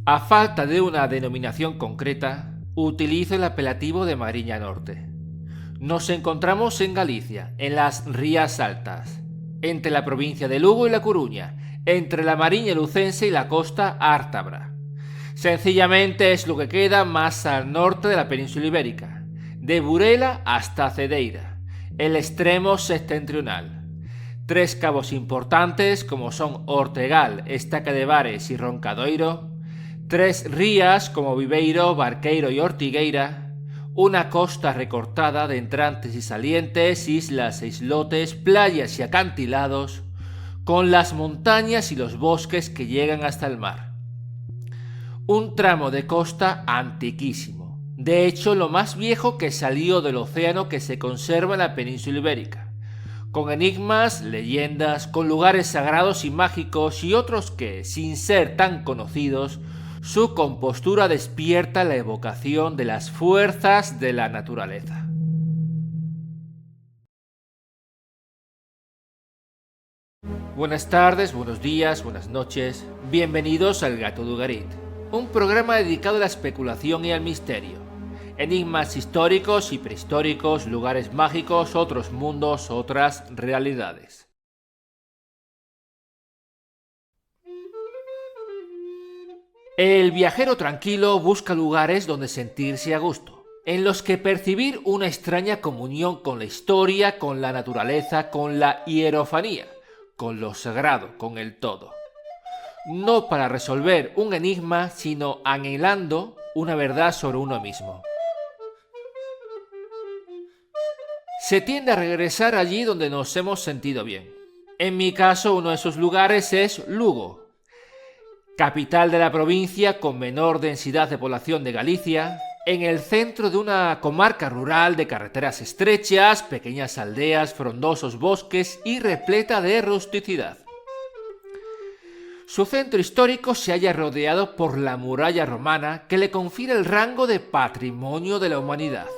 A falta de una denominación concreta, utilizo el apelativo de Mariña Norte. Nos encontramos en Galicia, en las Rías Altas, entre la provincia de Lugo y La Coruña, entre la Mariña Lucense y la costa ártabra. Sencillamente es lo que queda más al norte de la península ibérica, de Burela hasta Cedeira, el extremo septentrional. Tres cabos importantes como son Ortegal, Estaca de Bares y Roncadoiro, tres rías como Viveiro, Barqueiro y Ortigueira, una costa recortada de entrantes y salientes, islas e islotes, playas y acantilados, con las montañas y los bosques que llegan hasta el mar. Un tramo de costa antiquísimo, de hecho lo más viejo que salió del océano que se conserva en la península ibérica, con enigmas, leyendas, con lugares sagrados y mágicos y otros que, sin ser tan conocidos, su compostura despierta la evocación de las fuerzas de la naturaleza. Buenas tardes, buenos días, buenas noches, bienvenidos al Gato de Ugarit, un programa dedicado a la especulación y al misterio. Enigmas históricos y prehistóricos, lugares mágicos, otros mundos, otras realidades. El viajero tranquilo busca lugares donde sentirse a gusto, en los que percibir una extraña comunión con la historia, con la naturaleza, con la hierofanía, con lo sagrado, con el todo. No para resolver un enigma, sino anhelando una verdad sobre uno mismo. Se tiende a regresar allí donde nos hemos sentido bien. En mi caso, uno de esos lugares es Lugo, capital de la provincia con menor densidad de población de Galicia, en el centro de una comarca rural de carreteras estrechas, pequeñas aldeas, frondosos bosques y repleta de rusticidad. Su centro histórico se halla rodeado por la muralla romana que le confiere el rango de Patrimonio de la Humanidad.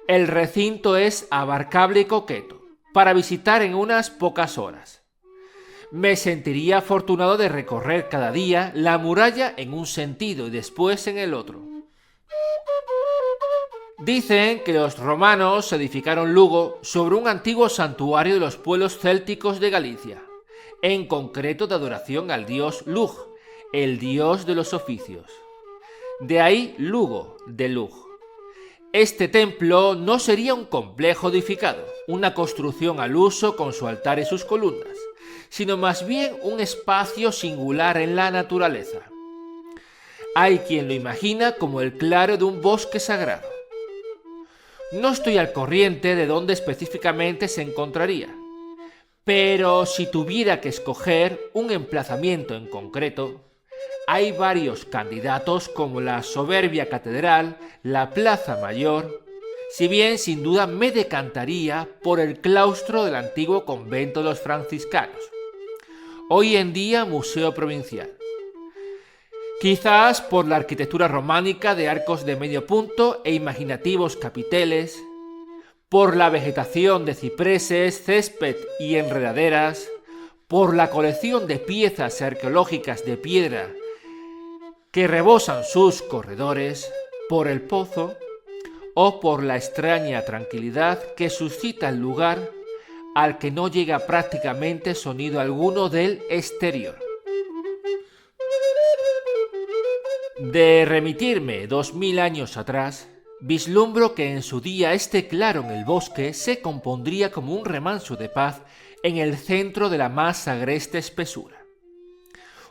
El recinto es abarcable y coqueto, para visitar en unas pocas horas. Me sentiría afortunado de recorrer cada día la muralla en un sentido y después en el otro. Dicen que los romanos edificaron Lugo sobre un antiguo santuario de los pueblos célticos de Galicia, en concreto de adoración al dios Lugh, el dios de los oficios. De ahí Lugo, de Lugh. Este templo no sería un complejo edificado, una construcción al uso con su altar y sus columnas, sino más bien un espacio singular en la naturaleza. Hay quien lo imagina como el claro de un bosque sagrado. No estoy al corriente de dónde específicamente se encontraría, pero si tuviera que escoger un emplazamiento en concreto, hay varios candidatos como la soberbia catedral, la Plaza Mayor, si bien sin duda me decantaría por el claustro del antiguo convento de los franciscanos, hoy en día museo provincial. Quizás por la arquitectura románica de arcos de medio punto e imaginativos capiteles, por la vegetación de cipreses, césped y enredaderas, por la colección de piezas arqueológicas de piedra que rebosan sus corredores, por el pozo o por la extraña tranquilidad que suscita el lugar al que no llega prácticamente sonido alguno del exterior. De remitirme 2000 años atrás, vislumbro que en su día este claro en el bosque se compondría como un remanso de paz en el centro de la más agreste espesura.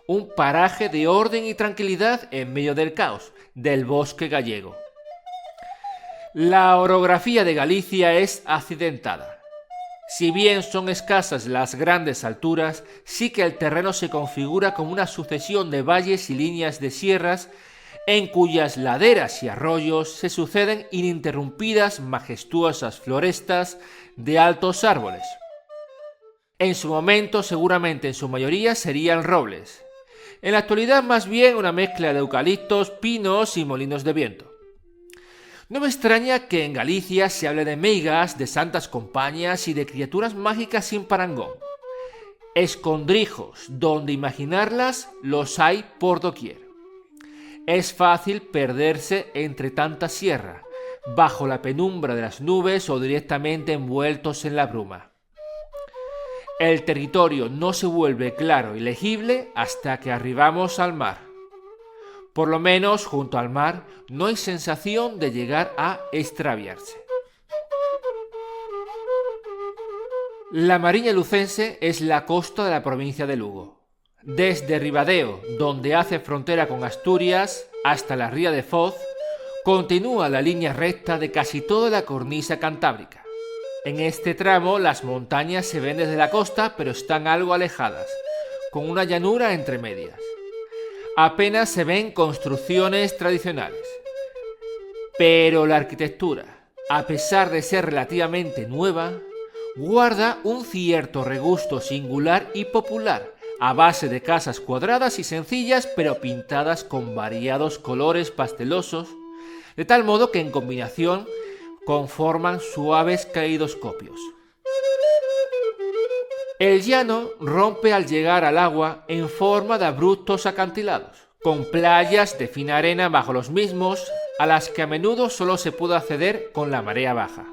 Un paraje de orden y tranquilidad en medio del caos del bosque gallego. La orografía de Galicia es accidentada. Si bien son escasas las grandes alturas, sí que el terreno se configura como una sucesión de valles y líneas de sierras en cuyas laderas y arroyos se suceden ininterrumpidas majestuosas florestas de altos árboles. En su momento, seguramente en su mayoría serían robles. En la actualidad más bien una mezcla de eucaliptos, pinos y molinos de viento. No me extraña que en Galicia se hable de meigas, de santas compañías y de criaturas mágicas sin parangón. Escondrijos, donde imaginarlas los hay por doquier. es fácil perderse entre tanta sierra, bajo la penumbra de las nubes o directamente envueltos en la bruma. El territorio no se vuelve claro y legible hasta que arribamos al mar. Por lo menos junto al mar no hay sensación de llegar a extraviarse. La Mariña Lucense es la costa de la provincia de Lugo. Desde Ribadeo, donde hace frontera con Asturias, hasta la ría de Foz, continúa la línea recta de casi toda la cornisa cantábrica. En este tramo las montañas se ven desde la costa, pero están algo alejadas, con una llanura entre medias. Apenas se ven construcciones tradicionales. Pero la arquitectura, a pesar de ser relativamente nueva, guarda un cierto regusto singular y popular, a base de casas cuadradas y sencillas, pero pintadas con variados colores pastelosos, de tal modo que en combinación conforman suaves caleidoscopios. El llano rompe al llegar al agua en forma de abruptos acantilados, con playas de fina arena bajo los mismos, a las que a menudo solo se puede acceder con la marea baja.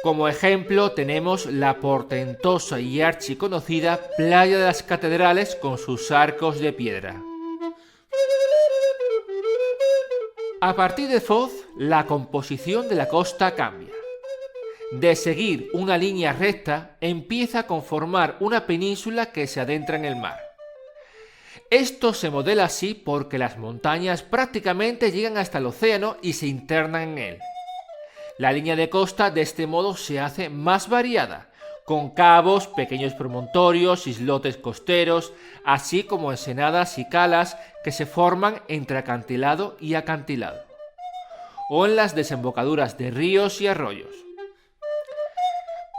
Como ejemplo tenemos la portentosa y archiconocida Playa de las Catedrales con sus arcos de piedra. A partir de Foz, la composición de la costa cambia. De seguir una línea recta, empieza a conformar una península que se adentra en el mar. Esto se modela así porque las montañas prácticamente llegan hasta el océano y se internan en él. La línea de costa de este modo se hace más variada, con cabos, pequeños promontorios, islotes costeros, así como ensenadas y calas que se forman entre acantilado y acantilado, o en las desembocaduras de ríos y arroyos.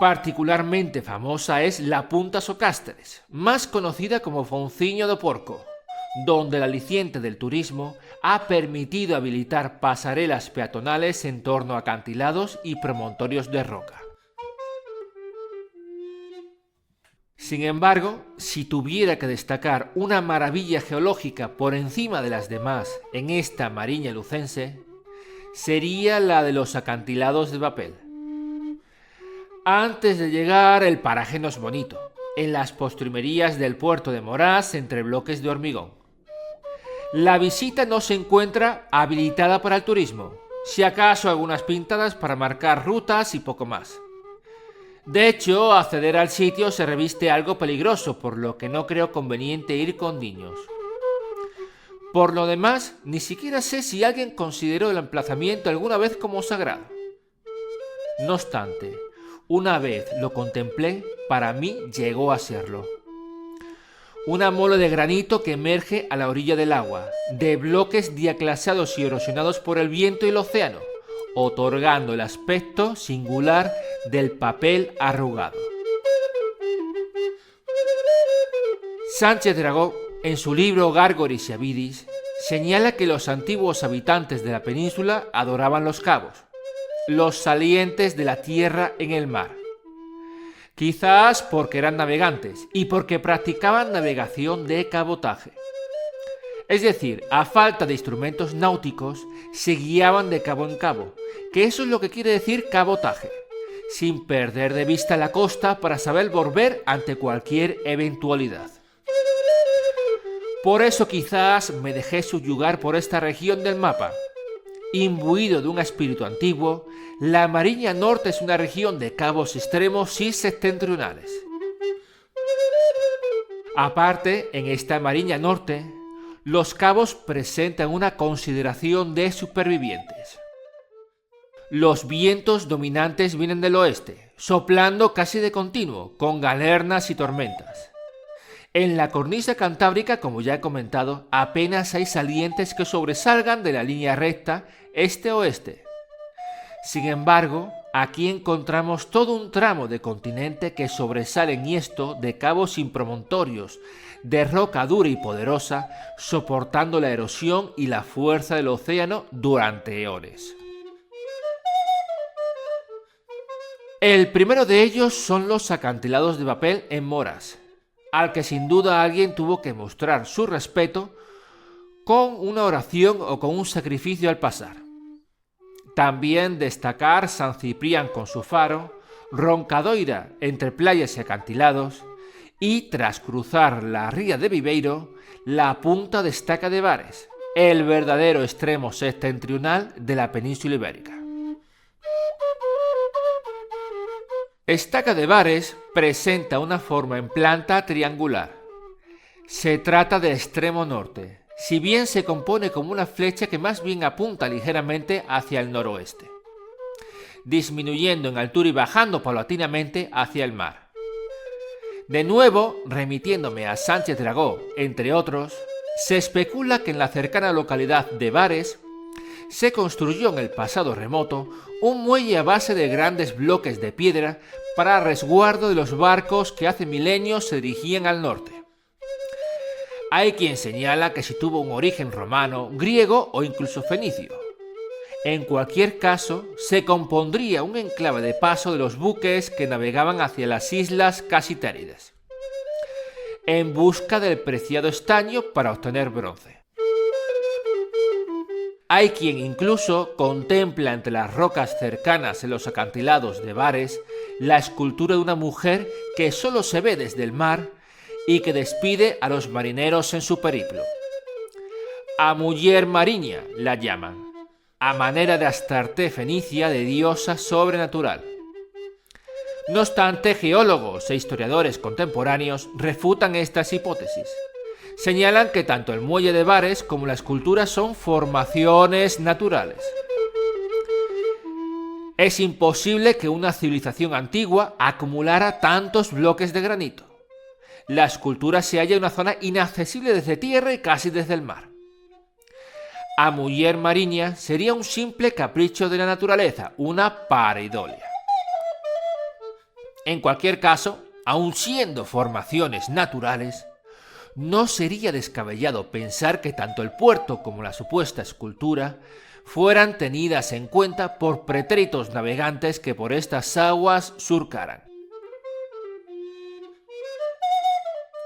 Particularmente famosa es la Punta Socásteres, más conocida como Fonciño do Porco, donde el aliciente del turismo ha permitido habilitar pasarelas peatonales en torno a acantilados y promontorios de roca. Sin embargo, si tuviera que destacar una maravilla geológica por encima de las demás en esta Mariña Lucense, sería la de los acantilados de Bapel. Antes de llegar, el paraje no es bonito, en las postrimerías del puerto de Morás entre bloques de hormigón. La visita no se encuentra habilitada para el turismo, si acaso algunas pintadas para marcar rutas y poco más. De hecho, acceder al sitio se reviste algo peligroso, por lo que no creo conveniente ir con niños. Por lo demás, ni siquiera sé si alguien consideró el emplazamiento alguna vez como sagrado. No obstante, una vez lo contemplé, para mí llegó a serlo. Una mole de granito que emerge a la orilla del agua, de bloques diaclasados y erosionados por el viento y el océano, otorgando el aspecto singular del papel arrugado. Sánchez Dragó, en su libro Gárgoris y Avidis, señala que los antiguos habitantes de la península adoraban los cabos, los salientes de la tierra en el mar. Quizás porque eran navegantes y porque practicaban navegación de cabotaje. Es decir, a falta de instrumentos náuticos, se guiaban de cabo en cabo, que eso es lo que quiere decir cabotaje, sin perder de vista la costa para saber volver ante cualquier eventualidad. Por eso quizás me dejé subyugar por esta región del mapa. Imbuido de un espíritu antiguo, la Mariña Norte es una región de cabos extremos y septentrionales. Aparte, en esta Mariña Norte, los cabos presentan una consideración de supervivientes. Los vientos dominantes vienen del oeste, soplando casi de continuo, con galernas y tormentas. En la cornisa cantábrica, como ya he comentado, apenas hay salientes que sobresalgan de la línea recta este-oeste. Sin embargo, aquí encontramos todo un tramo de continente que sobresale enhiesto de cabos sin promontorios, de roca dura y poderosa, soportando la erosión y la fuerza del océano durante eones. El primero de ellos son los acantilados de Bapel en Moras, al que sin duda alguien tuvo que mostrar su respeto con una oración o con un sacrificio al pasar. También destacar San Ciprián con su faro, Roncadoira entre playas y acantilados, y tras cruzar la ría de Viveiro, la punta de Estaca de Bares, el verdadero extremo septentrional de la península ibérica. Estaca de Bares presenta una forma en planta triangular. Se trata del extremo norte, si bien se compone como una flecha que más bien apunta ligeramente hacia el noroeste, disminuyendo en altura y bajando paulatinamente hacia el mar. De nuevo, remitiéndome a Sánchez Dragó, entre otros, se especula que en la cercana localidad de Bares se construyó en el pasado remoto un muelle a base de grandes bloques de piedra para resguardo de los barcos que hace milenios se dirigían al norte. Hay quien señala que si tuvo un origen romano, griego o incluso fenicio. En cualquier caso, se compondría un enclave de paso de los buques que navegaban hacia las islas Casitérides, en busca del preciado estaño para obtener bronce. Hay quien incluso contempla entre las rocas cercanas en los acantilados de Bares la escultura de una mujer que solo se ve desde el mar y que despide a los marineros en su periplo. A Muller Mariña la llaman, a manera de Astarte fenicia de diosa sobrenatural. No obstante, geólogos e historiadores contemporáneos refutan estas hipótesis. Señalan que tanto el muelle de Bares como la escultura son formaciones naturales. Es imposible que una civilización antigua acumulara tantos bloques de granito. La escultura se halla en una zona inaccesible desde tierra y casi desde el mar. A Muller Mariña sería un simple capricho de la naturaleza, una pareidolia. En cualquier caso, aun siendo formaciones naturales, no sería descabellado pensar que tanto el puerto como la supuesta escultura fueran tenidas en cuenta por pretéritos navegantes que por estas aguas surcaran.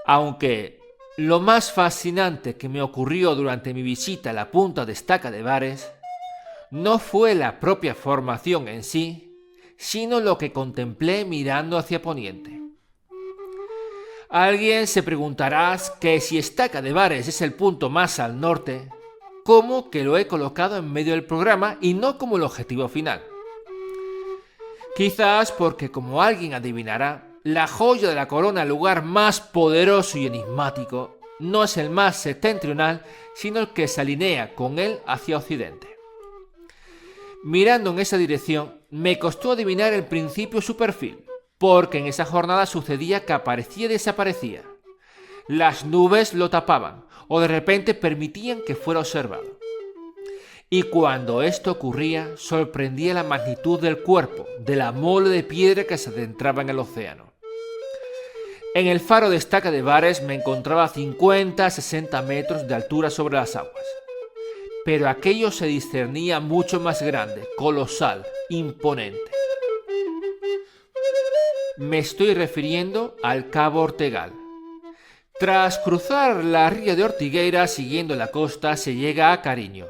Aunque lo más fascinante que me ocurrió durante mi visita a la punta de Estaca de Bares no fue la propia formación en sí, sino lo que contemplé mirando hacia poniente. Alguien se preguntará que si Estaca de Bares es el punto más al norte, ¿cómo que lo he colocado en medio del programa y no como el objetivo final? Quizás porque, como alguien adivinará, la joya de la corona, el lugar más poderoso y enigmático, no es el más septentrional, sino el que se alinea con él hacia occidente. Mirando en esa dirección, me costó adivinar el principio su perfil, porque en esa jornada sucedía que aparecía y desaparecía. Las nubes lo tapaban, o de repente permitían que fuera observado. Y cuando esto ocurría, sorprendía la magnitud del cuerpo, de la mole de piedra que se adentraba en el océano. En el faro de Estaca de Bares me encontraba a 50-60 metros de altura sobre las aguas. Pero aquello se discernía mucho más grande, colosal, imponente. Me estoy refiriendo al Cabo Ortegal. Tras cruzar la ría de Ortigueira siguiendo la costa se llega a Cariño,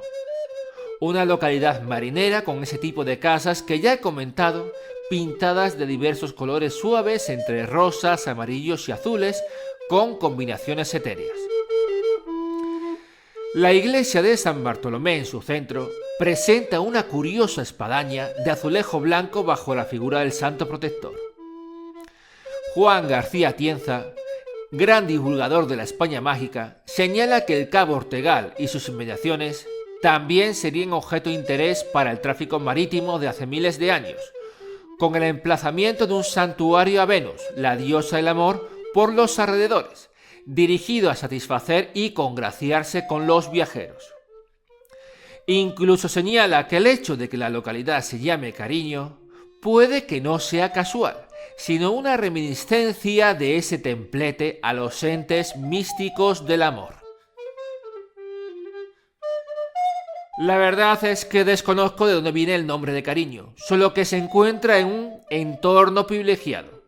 una localidad marinera con ese tipo de casas que ya he comentado, pintadas de diversos colores suaves entre rosas, amarillos y azules, con combinaciones etéreas. La iglesia de San Bartolomé en su centro presenta una curiosa espadaña de azulejo blanco bajo la figura del santo protector. Juan García Atienza, gran divulgador de la España mágica, señala que el Cabo Ortegal y sus inmediaciones también serían objeto de interés para el tráfico marítimo de hace miles de años, con el emplazamiento de un santuario a Venus, la diosa del amor, por los alrededores, dirigido a satisfacer y congraciarse con los viajeros. Incluso señala que el hecho de que la localidad se llame Cariño puede que no sea casual, sino una reminiscencia de ese templete a los entes místicos del amor. La verdad es que desconozco de dónde viene el nombre de Cariño, solo que se encuentra en un entorno privilegiado.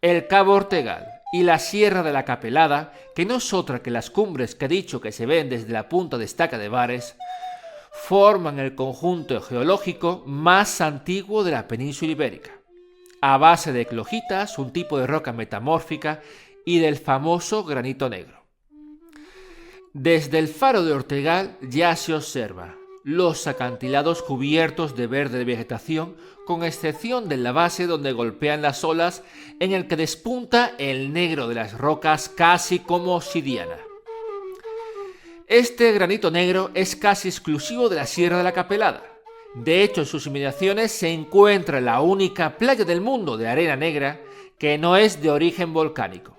El Cabo Ortegal y la Sierra de la Capelada, que no es otra que las cumbres que he dicho que se ven desde la punta de Estaca de Bares, forman el conjunto geológico más antiguo de la península ibérica, a base de eclogitas, un tipo de roca metamórfica, y del famoso granito negro. Desde el faro de Ortegal ya se observa los acantilados cubiertos de verde vegetación, con excepción de la base donde golpean las olas, en el que despunta el negro de las rocas casi como obsidiana. Este granito negro es casi exclusivo de la Sierra de la Capelada. De hecho, en sus inmediaciones se encuentra la única playa del mundo de arena negra que no es de origen volcánico.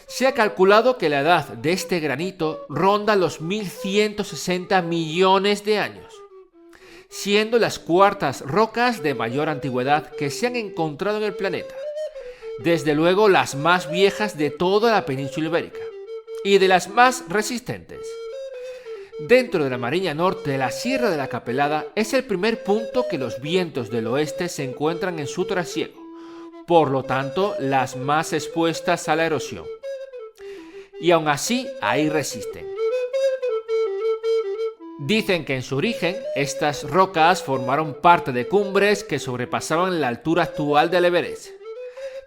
Se ha calculado que la edad de este granito ronda los 1160 millones de años, siendo las cuartas rocas de mayor antigüedad que se han encontrado en el planeta, desde luego las más viejas de toda la península ibérica y de las más resistentes. Dentro de la Mariña Norte, la Sierra de la Capelada es el primer punto que los vientos del oeste se encuentran en su trasiego, por lo tanto las más expuestas a la erosión. Y aún así ahí resisten. Dicen que en su origen estas rocas formaron parte de cumbres que sobrepasaban la altura actual del Everest.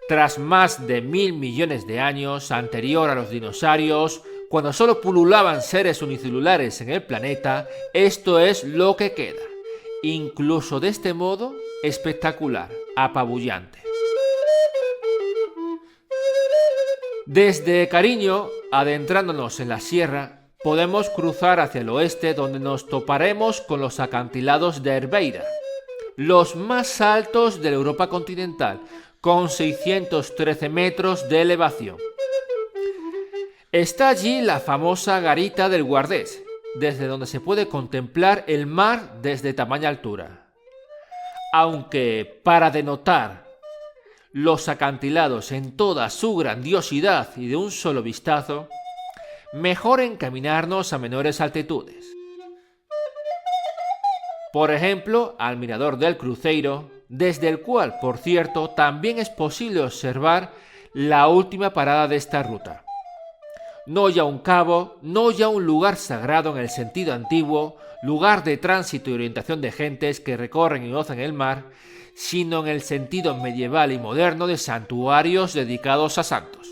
Tras más de 1000 millones de años, anterior a los dinosaurios, cuando solo pululaban seres unicelulares en el planeta, esto es lo que queda, incluso de este modo espectacular, apabullante. Desde Cariño, adentrándonos en la sierra, podemos cruzar hacia el oeste, donde nos toparemos con los acantilados de Herbeira, los más altos de la Europa continental, con 613 metros de elevación. Está allí la famosa garita del Guardés, desde donde se puede contemplar el mar desde tamaña altura. Aunque, para denotar los acantilados en toda su grandiosidad y de un solo vistazo, mejor encaminarnos a menores altitudes. Por ejemplo, al Mirador del Cruzeiro, desde el cual, por cierto, también es posible observar la última parada de esta ruta. No ya un cabo, no ya un lugar sagrado en el sentido antiguo, lugar de tránsito y orientación de gentes que recorren y gozan el mar, sino en el sentido medieval y moderno de santuarios dedicados a santos.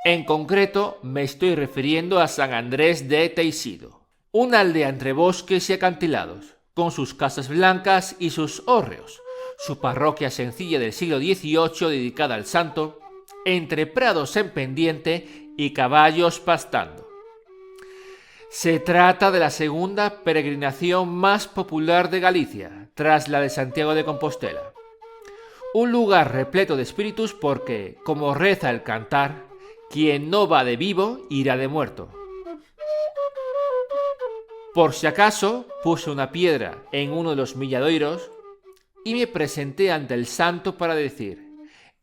En concreto, me estoy refiriendo a San Andrés de Teixido, una aldea entre bosques y acantilados, con sus casas blancas y sus hórreos, su parroquia sencilla del siglo XVIII dedicada al santo, entre prados en pendiente y caballos pastando. Se trata de la segunda peregrinación más popular de Galicia, tras la de Santiago de Compostela. Un lugar repleto de espíritus porque, como reza el cantar, quien no va de vivo irá de muerto. Por si acaso, puse una piedra en uno de los milladoiros y me presenté ante el santo para decir: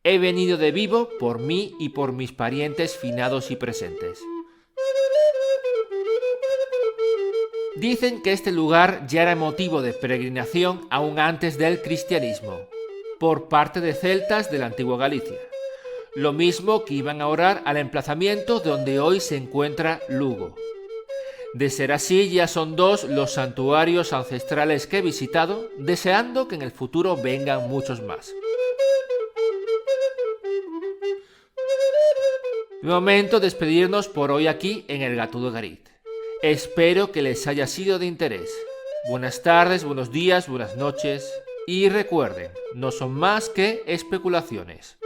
he venido de vivo por mí y por mis parientes finados y presentes. Dicen que este lugar ya era motivo de peregrinación aún antes del cristianismo, por parte de celtas de la antigua Galicia, lo mismo que iban a orar al emplazamiento donde hoy se encuentra Lugo. De ser así, ya son 2 los santuarios ancestrales que he visitado, deseando que en el futuro vengan muchos más. Momento de despedirnos por hoy aquí en el Gatudo Garit. Espero que les haya sido de interés. Buenas tardes, buenos días, buenas noches y recuerden, no son más que especulaciones.